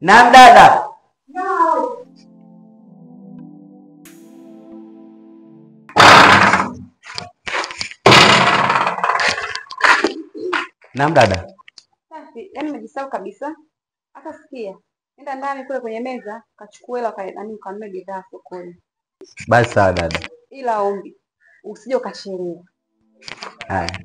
Naam dada. Naam dada. Safi, yaani nimejisahau kabisa. Hata sikia. Nenda ndani kule kwenye meza, kachukue hela kanunue bidhaa sokoni. Basi sawa dada. Ila ombi, usije ukachelewa. Haya.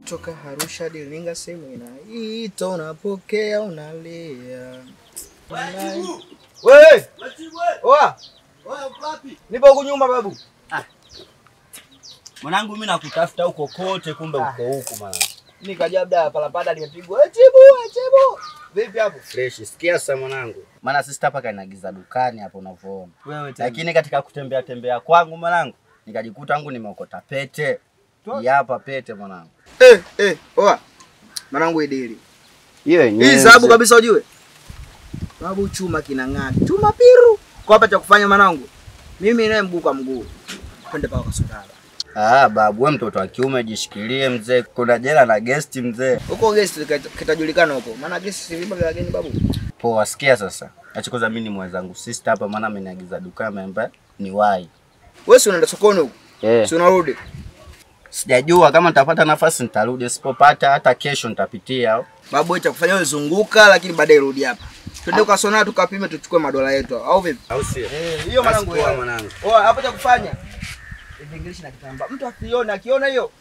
Toka Arusha Dilinga simu inaita unapokea unalia. Machibu! Wewe! Machibu! Oa! Oa wapi? Nipo huko nyuma babu. Mwanangu mimi nakutafuta huko kote kumbe uko huko mwanangu. Nikaja labda palapanda limepigwa. Chibu! Vipi hapo? Fresh, sikia sasa mwanangu. Maana sister hapa kanagiza dukani hapo unavyoona. Lakini katika kutembea kwangu mwanangu, nikajikuta wangu nimeokota pete. Hii hapa pete mwanangu. Oa. Mwanangu idili. Hiyo yenyewe. Hii sababu kabisa ujue. Babu chuma kinang'aa. Chuma piru. Kwa hapa cha kufanya mwanangu. Mimi naye mguu kwa mguu. Twende paka Sundala. Babu wewe mtoto wa kiume jishikilie mzee. Kuna jela na guest mzee. Huko guest kitajulikana huko. Maana guest si vipi vya geni babu. Poa, sikia sasa. Achikoza mimi ni mwenzangu sister hapa maana ameniagiza dukani ambaye ni wai. Wewe si unaenda sokoni huko? Eh. Si unarudi? Sijajua kama nitapata nafasi nitarudi, sipopata hata kesho nitapitia. Babu cha kufanya wewe zunguka lakini baadaye rudi hapa. Twende kwa Sona tukapime tuchukue madola yetu au vipi? Au sio? Hiyo mwanangu wewe mwanangu. Hapo cha kufanya. English na kitamba. Mtu akiona hiyo,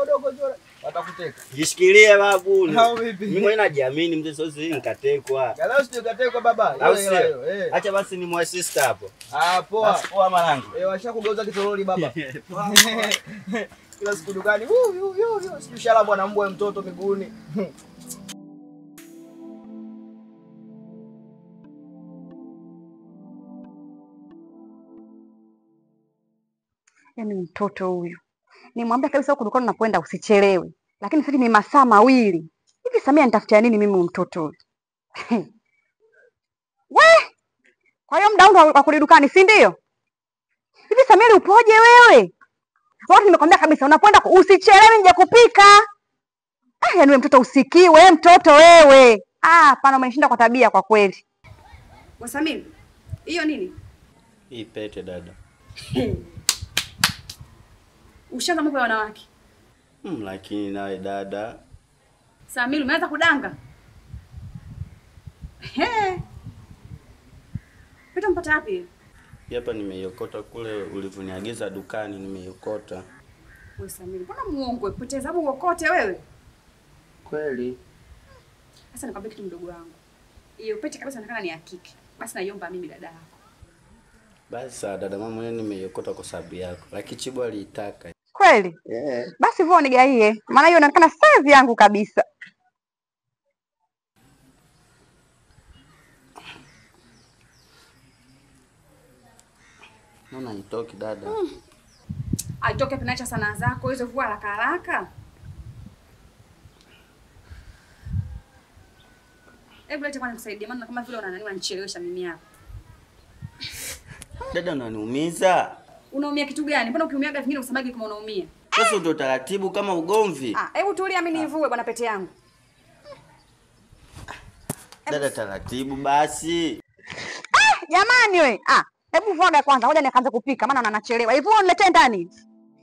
dogo jora watakuteka. Jishikilie babu. Au vipi? Mimi mwenyewe najiamini mzee, sio sisi nikatekwa. Galao usikatekwa baba. Au sio? Acha basi ni muassist hapo. Poa. Poa mwanangu. Washakugeuza kitoroli baba. Kila siku dukani. Sikishala bwana mbwa mtoto miguuni. Yaani mtoto huyu. Nimwambia kabisa huko dukani unapoenda usichelewe. Lakini sasa ni masaa mawili. Hivi Samia nitafutia nini mimi mtoto huyu? We! Kwa hiyo muda wangu wa kurudi dukani, si ndio? Hivi Samia upoje wewe? Wakati nimekwambia kabisa unapoenda usichelewe nje kupika. Yaani wewe mtoto usikii, wewe mtoto wewe. Hapana, umenishinda kwa tabia kwa kweli. Wewe Samia, hiyo nini? Hii pete dada. Ushaanza mambo ya wanawake. Lakini nawe dada. Samia umeanza kudanga. Pete mpata wapi? Hapa nimeiokota kule ulivyoniagiza dukani, nimeiokota. Wewe Samia, mbona muongo? Pete zangu uokote wewe? Kweli. Sasa nikwambia kitu mdogo wangu. Hiyo pete kabisa inaonekana ni ya kike. Basi naiomba mimi dada yako. Basi dada mama mwenyewe nimeiokota kwa sababu yako. Lakini Chibu aliitaka. Kweli? Basi voo nigaie. Maana hiyo inaonekana size yangu kabisa. Naona itoki dada. Aitoke tunaacha sana zako hizo, vua haraka haraka. Hebu leta kwanza nisaidie, maana kama vile unanichelewesha mimi hapa. Dada unaniumiza. Unaumia kitu gani? Mbona ukiumiaga vingine usamagi kama unaumia? Sasa ndio taratibu kama ugomvi. Hebu tulia mimi nivue bwana pete yangu. Dada taratibu basi. Jamani we. Hebu vuaga kwanza, ngoja nikaanze kupika maana nanachelewa. Hivyo uniletee ndani.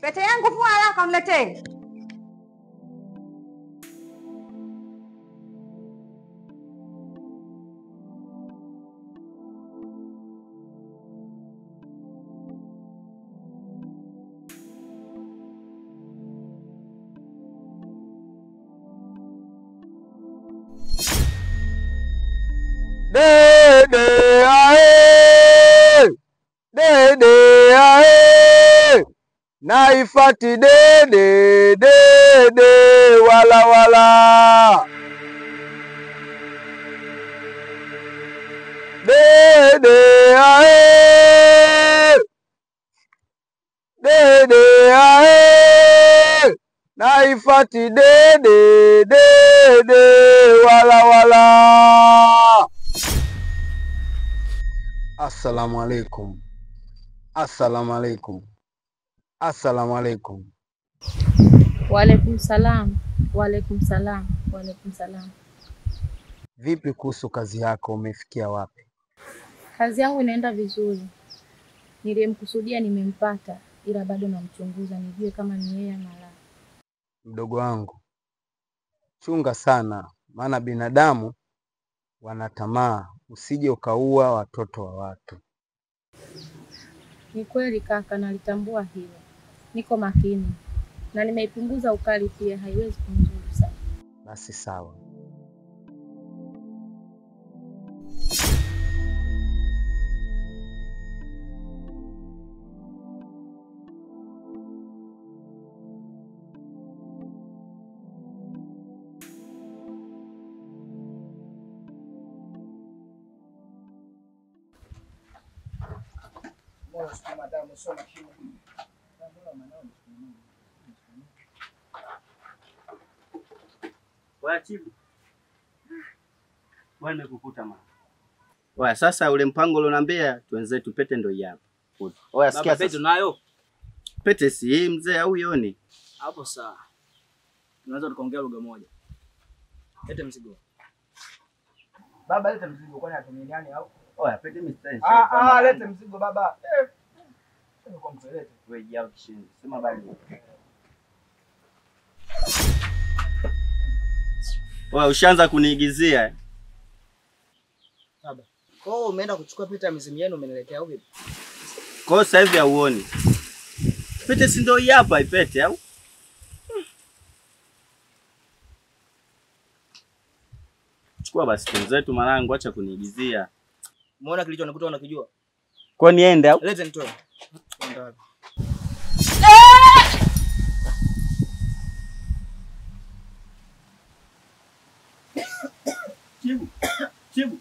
Pete yangu vua haraka uniletee. Dede ae, dede ae, naifati dede, dede wala wala. Dede ae, dede ae, naifati dede, dede wala wala. Assalamu alaikum. Assalamu alaikum. Assalamu alaikum. Wa alaikum salam. Wa alaikum salam. Wa alaikum salam. Vipi kuhusu kazi yako, umefikia wapi? Kazi yangu inaenda vizuri. Niliyemkusudia nimempata, ila bado namchunguza nijue kama ni yeye ama la. Mdogo wangu, chunga sana, maana binadamu wana tamaa, usije ukaua watoto wa watu. Ni kweli kaka, nalitambua hilo. Niko makini. Na nimeipunguza ukali pia, haiwezi kumzuru sana. Basi sawa. Chibu. Bwana kukuta mama. Oya sasa ule mpango ulionambia tuenzetu pete ndio hii hapa. Oya sikia pete tunayo. Pete si hii mzee au yoni? Hapo sawa. Tunaweza tukaongea lugha moja. Lete mzigo. Baba lete mzigo kwani atumiani au? Oya pete mistari. Lete mzigo baba. Sema kwa mzelete. Wewe jao kishini. Sema bali. Wewe ushaanza kuniigizia eh? Baba. Kwa hiyo umeenda kuchukua pete ya mizimu yenu umeniletea au vipi? Kwa hiyo sasa hivi hauoni. Pete si ndio hii hapa ipete au? Chukua basi pete zetu mwanangu, acha kuniigizia. Umeona kilicho nakuta unakijua? Kwa niende au? Leta nitoe. Nenda wapi? Chibu.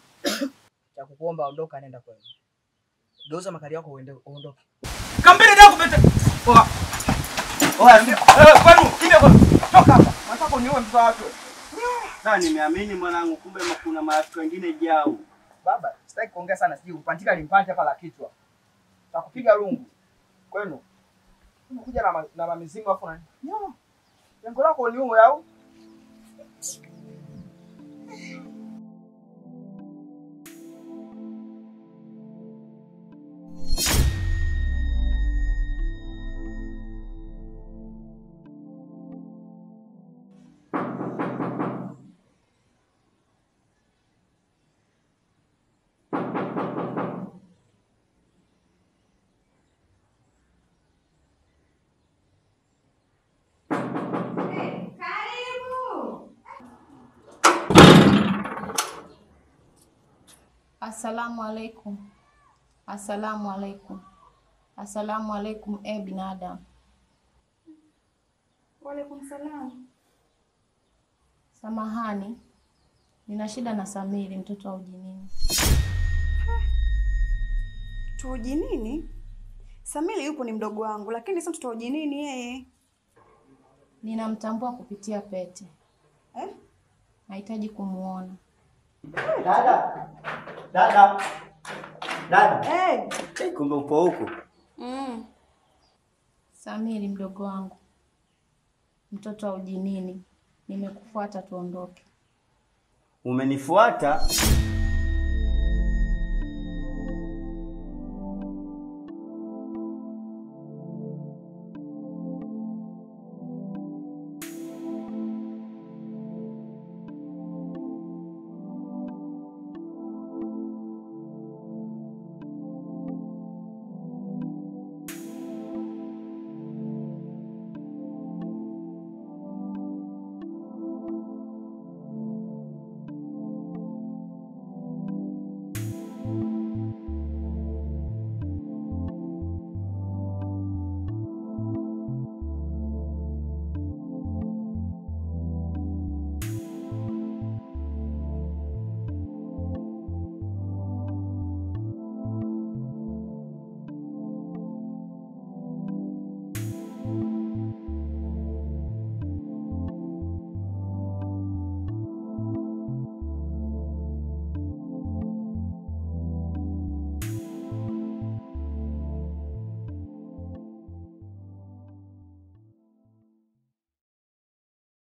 Cha kukuomba ondoka, nenda kwenu. Geuza makali yako uondoke. Kampeni ndio kupita. Kwani kimya kwa. Toka hapa. Nataka uniue mtoto wako. Sasa nimeamini mwanangu, kumbe kuna marafiki wengine jao. Baba, sitaki kuongea sana, siji upantika limpante hapa la kichwa. Takupiga lungu. Kwenu. Unakuja na mamizimu afu nani? Yo. Lengo lako ni uwe au? Assalamu alaikum. Assalamu alaikum. Assalamu alaikum binadamu. Wa alaikum salam. Samahani. Nina shida na Samiri mtoto wa Ujinini. Tu Ujinini? Samiri yupo ni mdogo wangu, lakini sio mtoto wa Ujinini yeye. Ninamtambua kupitia pete. Nahitaji kumuona. Dada. Kumbe upo huko. Samiri mdogo wangu. Mtoto wa Ujinini. Nimekufuata tuondoke. Umenifuata?